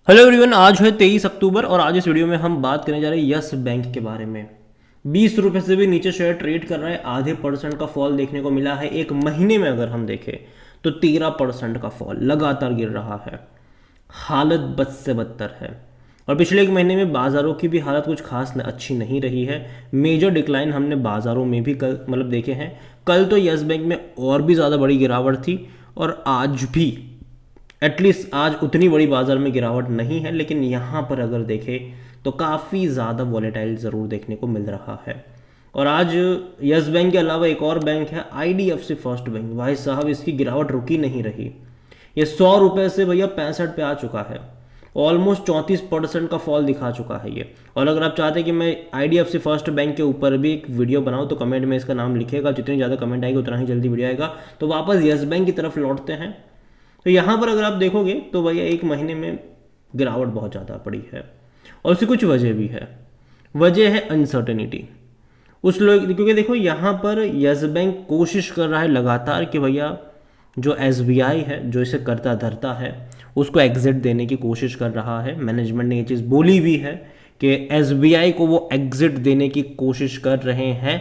Hello everyone, आज है 23 अक्टूबर और आज इस वीडियो में हम बात करने जा रहे हैं यस बैंक के बारे में। 20 रुपये से भी नीचे शेयर ट्रेड कर रहा है। आधे परसेंट का फॉल देखने को मिला है। एक महीने में अगर हम देखें तो 13% का फॉल लगातार गिर रहा है। हालत बद से बदतर है। और पिछले एक महीने में बाज़ारों की भी हालत कुछ खास अच्छी नहीं रही है। मेजर डिक्लाइन हमने बाज़ारों में भी कल देखे हैं। कल तो यस बैंक में और भी ज़्यादा बड़ी गिरावट थी और आज भी एटलीस्ट आज उतनी बड़ी बाजार में गिरावट नहीं है, लेकिन यहाँ पर अगर देखें तो काफ़ी ज़्यादा वॉलेटाइल ज़रूर देखने को मिल रहा है। और आज यस बैंक के अलावा एक और बैंक है IDFC फर्स्ट बैंक। भाई साहब, इसकी गिरावट रुकी नहीं रही। ये 100 रुपये से भैया 65 पे आ चुका है। ऑलमोस्ट 34% का फॉल दिखा चुका है ये। और अगर आप चाहते हैं कि मैं IDFC फर्स्ट बैंक के ऊपर भी एक वीडियो बनाऊं तो कमेंट में इसका नाम लिखिएगा। जितनी ज़्यादा कमेंट आएगी उतना ही जल्दी वीडियो आएगा। तो वापस यस बैंक की तरफ लौटते हैं। तो यहाँ पर अगर आप देखोगे तो भैया एक महीने में गिरावट बहुत ज़्यादा पड़ी है और उसकी कुछ वजह भी है। वजह है अनसर्टेनिटी। उस लोग, क्योंकि देखो यहाँ पर यस बैंक कोशिश कर रहा है लगातार कि भैया जो SBI है, जो इसे करता धरता है, उसको एग्जिट देने की कोशिश कर रहा है। मैनेजमेंट ने ये चीज़ बोली भी है कि SBI को वो एग्जिट देने की कोशिश कर रहे हैं।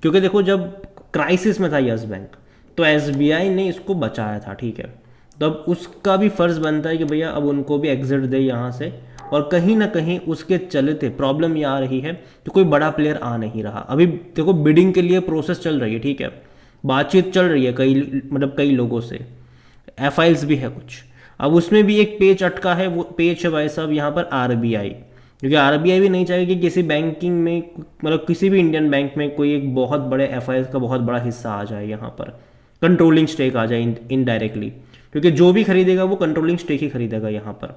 क्योंकि देखो, जब क्राइसिस में था यस बैंक तो SBI ने इसको बचाया था, ठीक है। तब उसका भी फ़र्ज़ बनता है कि भैया अब उनको भी एग्जिट दे यहाँ से। और कहीं ना कहीं उसके चलते प्रॉब्लम ये आ रही है कि कोई बड़ा प्लेयर आ नहीं रहा। अभी देखो, बिडिंग के लिए प्रोसेस चल रही है, ठीक है, बातचीत चल रही है कई लोगों से। FIs भी है कुछ। अब उसमें भी एक पेच अटका है। वो पेच है भाई साहब यहाँ पर RBI। क्योंकि RBI भी नहीं चाहेगी कि किसी बैंकिंग में, किसी भी इंडियन बैंक में कोई एक बहुत बड़े FIs का बहुत बड़ा हिस्सा आ जाए, यहाँ पर कंट्रोलिंग स्टेक आ जाए इनडायरेक्टली। क्योंकि जो भी खरीदेगा वो कंट्रोलिंग स्टेक ही खरीदेगा यहाँ पर।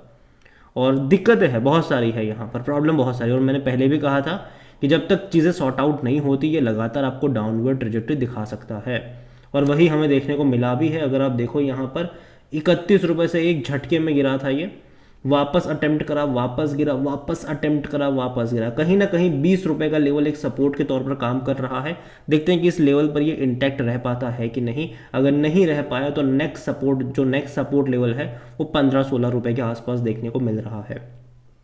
और दिक्कतें है बहुत सारी है यहाँ पर, प्रॉब्लम बहुत सारी। और मैंने पहले भी कहा था कि जब तक चीज़ें सॉर्ट आउट नहीं होती ये लगातार आपको डाउनवर्ड ट्रेजेक्टरी दिखा सकता है। और वही हमें देखने को मिला भी है। अगर आप देखो यहाँ पर 31 रुपये से एक झटके में गिरा था ये। वापस अटेम्प्ट करा, वापस गिरा, वापस अटेम्प्ट करा, वापस गिरा। कहीं ना कहीं 20 रुपये का लेवल एक सपोर्ट के तौर पर काम कर रहा है। देखते हैं कि इस लेवल पर ये इंटैक्ट रह पाता है कि नहीं। अगर नहीं रह पाया तो नेक्स्ट सपोर्ट लेवल है वो 15-16 रुपये के आसपास देखने को मिल रहा है।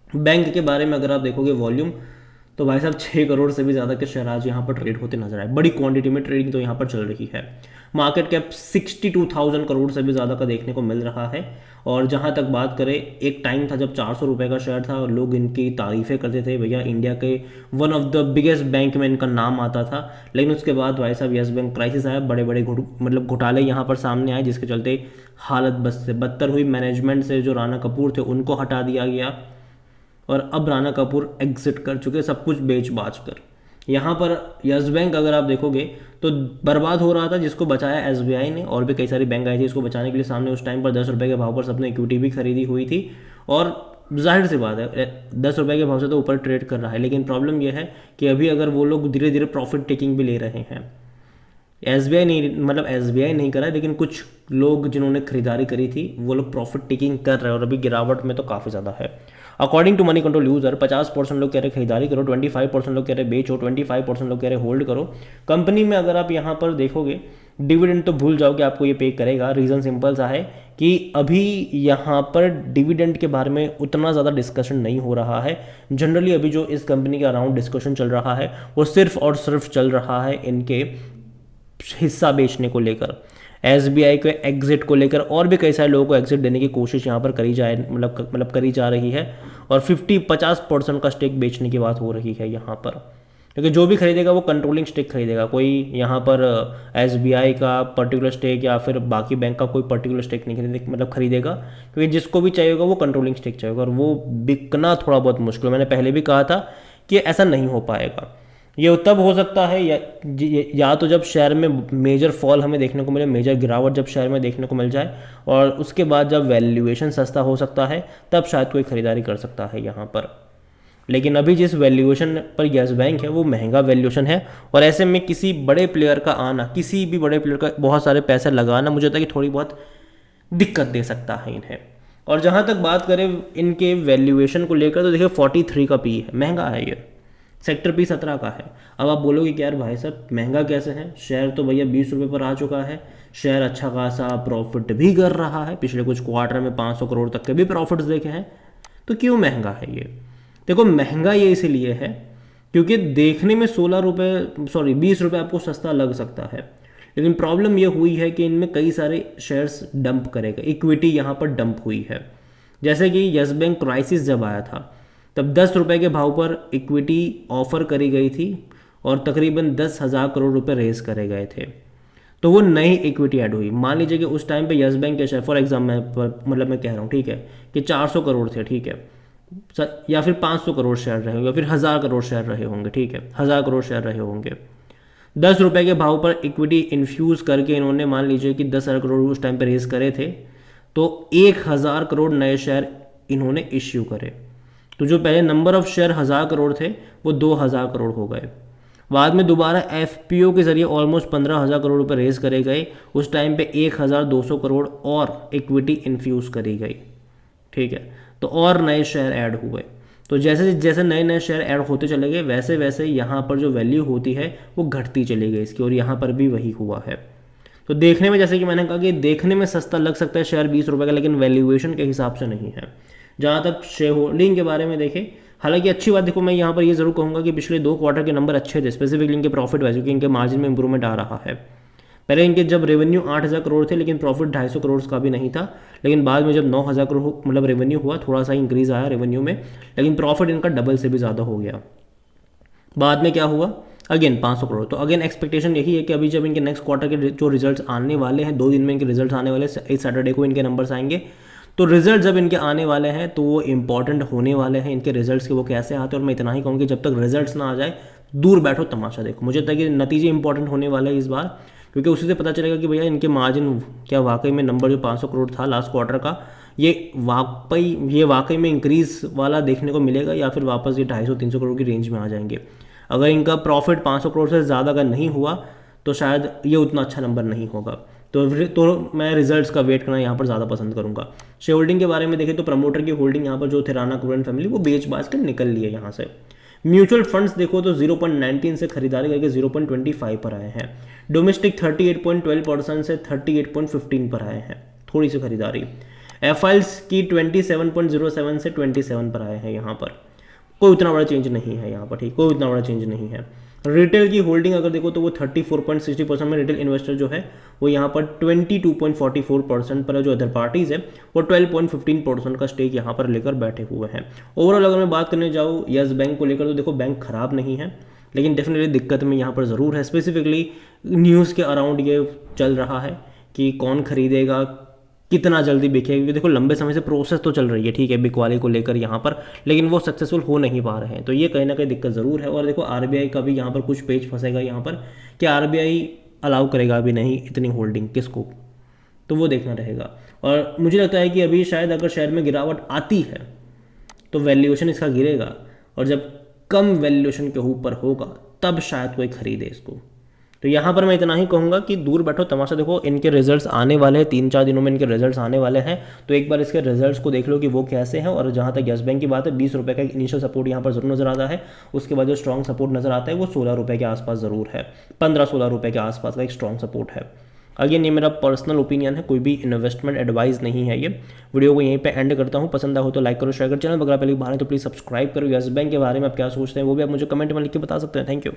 बैंक के बारे में अगर आप देखोगे वॉल्यूम, तो भाई साहब 6 करोड़ से भी ज़्यादा के शेयर आज यहाँ पर ट्रेड होते नजर आए। बड़ी क्वांटिटी में ट्रेडिंग तो यहाँ पर चल रही है। मार्केट कैप 62,000 करोड़ से भी ज़्यादा का देखने को मिल रहा है। और जहाँ तक बात करें, एक टाइम था जब 400 रुपये का शेयर था और लोग इनकी तारीफ़ें करते थे, भैया इंडिया के one of the biggest bank में इनका नाम आता था। लेकिन उसके बाद भाई साहब यस बैंक क्राइसिस आया, बड़े बड़े घोटाले यहाँ पर सामने आए, जिसके चलते हालत बद से बदतर हुई। मैनेजमेंट से जो राणा कपूर थे उनको हटा दिया गया और अब राणा कपूर एग्जिट कर चुके, सब कुछ बेच बाच कर। यहाँ पर यस बैंक अगर आप देखोगे तो बर्बाद हो रहा था, जिसको बचाया SBI ने। और भी कई सारी बैंक आई थी इसको बचाने के लिए सामने। उस टाइम पर 10 रुपये के भाव पर सबने इक्विटी भी खरीदी हुई थी। और जाहिर सी बात है 10 रुपये के भाव से तो ऊपर ट्रेड कर रहा है। लेकिन प्रॉब्लम यह है कि अभी अगर वो लोग धीरे धीरे प्रॉफिट टेकिंग भी ले रहे हैं। SBI नहीं करा, लेकिन कुछ लोग जिन्होंने खरीदारी करी थी वो लोग प्रॉफिट टेकिंग कर रहे हैं और अभी गिरावट में तो काफ़ी ज़्यादा है। According to money control user 50% लोग कह रहे खरीदारी करो, 25% लोग कह रहे बेचो, 25% लोग कह रहे होल्ड करो। कंपनी में अगर आप यहाँ पर देखोगे डिविडेंड तो भूल जाओ कि आपको ये पे करेगा। रीज़न सिंपल सा है कि अभी यहाँ पर डिविडेंड के बारे में उतना ज़्यादा डिस्कशन नहीं हो रहा है। जनरली अभी जो इस कंपनी के अराउंड डिस्कशन चल रहा है वो सिर्फ और सिर्फ चल रहा है इनके हिस्सा बेचने को लेकर, SBI के एग्जिट को लेकर। और भी कई सारे लोगों को एग्जिट देने की कोशिश यहाँ पर करी जा रही है। और 50% का स्टेक बेचने की बात हो रही है यहाँ पर। क्योंकि जो भी खरीदेगा वो कंट्रोलिंग स्टेक खरीदेगा। कोई यहाँ पर SBI का पर्टिकुलर स्टेक या फिर बाकी बैंक का कोई पर्टिकुलर स्टेक नहीं खरीदेगा। क्योंकि जिसको भी चाहिए होगा वो कंट्रोलिंग स्टेक चाहिए और वो बिकना थोड़ा बहुत मुश्किल। मैंने पहले भी कहा था कि ऐसा नहीं हो पाएगा। ये तब हो सकता है या तो जब शेयर में मेजर फॉल हमें देखने को मिले, मेजर गिरावट जब शेयर में देखने को मिल जाए, और उसके बाद जब वैल्यूएशन सस्ता हो सकता है तब शायद कोई खरीदारी कर सकता है यहाँ पर। लेकिन अभी जिस वैल्यूएशन पर यस बैंक है वो महंगा वैल्यूएशन है। और ऐसे में किसी बड़े प्लेयर का आना, किसी भी बड़े प्लेयर का बहुत सारे पैसे लगाना, मुझे लगता है कि थोड़ी बहुत दिक्कत दे सकता है इन्हें। और जहाँ तक बात करें इनके वैल्यूएशन को लेकर तो देखिए 43 का पी है, महंगा है ये। सेक्टर पी 17 का है। अब आप बोलोगे कि यार भाई साहब महंगा कैसे है, शेयर तो भैया 20 रुपये पर आ चुका है। शेयर अच्छा खासा प्रॉफिट भी कर रहा है, पिछले कुछ क्वार्टर में 500 करोड़ तक के भी प्रॉफिट्स देखे हैं। तो क्यों महंगा है ये? देखो महंगा ये इसलिए है क्योंकि देखने में 20 रुपये आपको सस्ता लग सकता है, लेकिन प्रॉब्लम ये हुई है कि इनमें कई सारे शेयर्स डंप करेगा, इक्विटी यहाँ पर डंप हुई है। जैसे कि यस बैंक क्राइसिस जब आया था तब 10 रुपये के भाव पर इक्विटी ऑफर करी गई थी और तकरीबन 10,000 करोड़ रुपए रेज करे गए थे। तो वो नई इक्विटी ऐड हुई। मान लीजिए कि उस टाइम पे यस बैंक के शेयर, फॉर एग्जाम्पल मतलब मैं कह रहा हूँ ठीक है कि 400 करोड़ थे, ठीक है, या फिर 500 करोड़ शेयर रहे होंगे, या फिर 1000 करोड़ शेयर रहे होंगे, ठीक है, 1000 करोड़ शेयर रहे होंगे। 10 रुपये के भाव पर इक्विटी इन्फ्यूज़ करके इन्होंने मान लीजिए कि 10,000 करोड़ उस टाइम पे रेज करे थे, तो 1000 करोड़ नए शेयर इन्होंने इश्यू करे। तो जो पहले नंबर ऑफ शेयर 1000 करोड़ थे वो 2000 करोड़ हो गए। बाद में दोबारा एफपीओ के जरिए ऑलमोस्ट 15,000 करोड़ रुपए रेज करे गए। उस टाइम पे 1200 करोड़ और इक्विटी इन्फ्यूज़ करी गई, ठीक है, तो और नए शेयर ऐड हुए। तो जैसे जैसे नए नए शेयर ऐड होते चले गए वैसे वैसे यहाँ पर जो वैल्यू होती है वो घटती चली गई इसकी, और यहाँ पर भी वही हुआ है। तो देखने में, जैसे कि मैंने कहा कि देखने में सस्ता लग सकता है शेयर 20 रुपये का, लेकिन वैल्यूएशन के हिसाब से नहीं है। जहाँ तक शेयर होल्डिंग के बारे में देखें, हालांकि अच्छी बात, देखो मैं यहाँ पर ये जरूर कहूँगा कि पिछले 2 क्वार्टर के नंबर अच्छे थे, स्पेसिफिकली इनके प्रॉफिट वाइज, क्योंकि इनके मार्जिन में इंप्रूवमेंट आ रहा है। पहले इनके जब रेवेन्यू 8,000 करोड़ थे लेकिन प्रॉफिट 250 करोड़ का भी नहीं था, लेकिन बाद में जब 9,000 करोड़ मतलब रेवेन्यू हुआ, थोड़ा सा इंक्रीज आया रेवेन्यू में, लेकिन प्रॉफिट इनका डबल से भी ज़्यादा हो गया। बाद में क्या हुआ, अगेन 500 करोड़। तो अगेन एक्सपेक्टेशन यही है कि अभी जब इनके नेक्स्ट क्वार्टर के जो रिजल्ट्स आने वाले हैं, 2 दिन में इनके रिजल्ट्स आने वाले, इस सैटरडे को इनके नंबर्स आएंगे, तो रिजल्ट जब इनके आने वाले हैं तो वो इंपॉर्टेंट होने वाले हैं इनके रिजल्ट्स के, वो कैसे आते हैं। और मैं इतना ही कहूँगी जब तक रिजल्ट्स ना आ जाए दूर बैठो तमाशा देखो। मुझे लगता है कि नतीजे इंपॉर्टेंट होने वाले हैं इस बार, क्योंकि उसी से पता चलेगा कि भैया इनके मार्जिन क्या वाकई में नंबर जो 500 करोड़ था लास्ट क्वार्टर का, ये वाकई में इंक्रीज वाला देखने को मिलेगा, या फिर वापस ये 250-300 करोड़ की रेंज में आ जाएंगे। अगर इनका प्रॉफिट 500 करोड़ से ज़्यादा अगर नहीं हुआ तो शायद ये उतना अच्छा नंबर नहीं होगा। तो मैं रिजल्ट्स का वेट करना यहाँ पर ज़्यादा पसंद करूँगा। शेयर होल्डिंग के बारे में देखें तो प्रमोटर की होल्डिंग यहाँ पर जो थे राणा कुबेर फैमिली, वो बेच बाज कर निकल लिए यहाँ से। म्यूचुअल फंड्स देखो तो 0.19 से खरीदारी करके 0.25 पर आए हैं। डोमेस्टिक 38.12% से 38.15 पर आए हैं, थोड़ी सी खरीदारी। एफआईएल्स की 27.07 से 27 पर आए हैं यहाँ पर। कोई उतना बड़ा चेंज नहीं है यहाँ पर, ठीक, कोई उतना बड़ा चेंज नहीं है। रिटेल की होल्डिंग अगर देखो तो वो 34.60% में, रिटेल इन्वेस्टर जो है वो यहाँ पर 22.44% पर है। जो अदर पार्टीज है वो 12.15% का स्टेक यहाँ पर लेकर बैठे हुए हैं। ओवरऑल अगर मैं बात करने जाऊँ यस बैंक को लेकर तो देखो बैंक खराब नहीं है, लेकिन डेफिनेटली दिक्कत में यहाँ पर ज़रूर है। स्पेसिफिकली न्यूज़ के अराउंड ये चल रहा है कि कौन खरीदेगा, कितना जल्दी बिकेगा, क्योंकि देखो लंबे समय से प्रोसेस तो चल रही है, ठीक है, बिकवाली को लेकर यहाँ पर, लेकिन वो सक्सेसफुल हो नहीं पा रहे हैं। तो ये कहीं ना कहीं दिक्कत ज़रूर है। और देखो आरबीआई का भी यहाँ पर कुछ पेच फंसेगा यहाँ पर कि आरबीआई अलाउ करेगा भी नहीं इतनी होल्डिंग किसको, तो वो देखना रहेगा। और मुझे लगता है कि अभी शायद अगर शेयर में गिरावट आती है तो वैल्यूएशन इसका गिरेगा, और जब कम वैल्यूएशन के ऊपर होगा तब शायद कोई खरीदे इसको। तो यहाँ पर मैं इतना ही कहूँगा कि दूर बैठो तमाशा देखो। इनके रिजल्ट्स आने वाले हैं, 3-4 दिनों में इनके रिजल्ट्स आने वाले हैं, तो एक बार इसके रिजल्ट्स को देख लो कि वो कैसे हैं। और जहाँ तक यस बैंक की बात है, 20 रुपये का इनिशियल सपोर्ट यहाँ पर जरूर नजर आता है। उसके बाद जो स्ट्रॉन्ग सपोर्ट नजर आता है वो 16 रुपये के आसपास ज़रूर है, 15-16 रुपये के आसपास का एक स्ट्रॉन्ग सपोर्ट है। अगेन ये मेरा पर्सनल ओपिनियन है, कोई भी इन्वेस्टमेंट एडवाइस नहीं है। ये वीडियो को यहीं पे एंड करता हूँ। पसंद हो तो लाइक करो, शेयर करो। चैनल अगर पहले बाहर है तो प्लीज़ सब्सक्राइब करो। यस बैंक के बारे में आप क्या सोचते हैं वो भी आप मुझे कमेंट में लिख के बता सकते हैं। Thank you.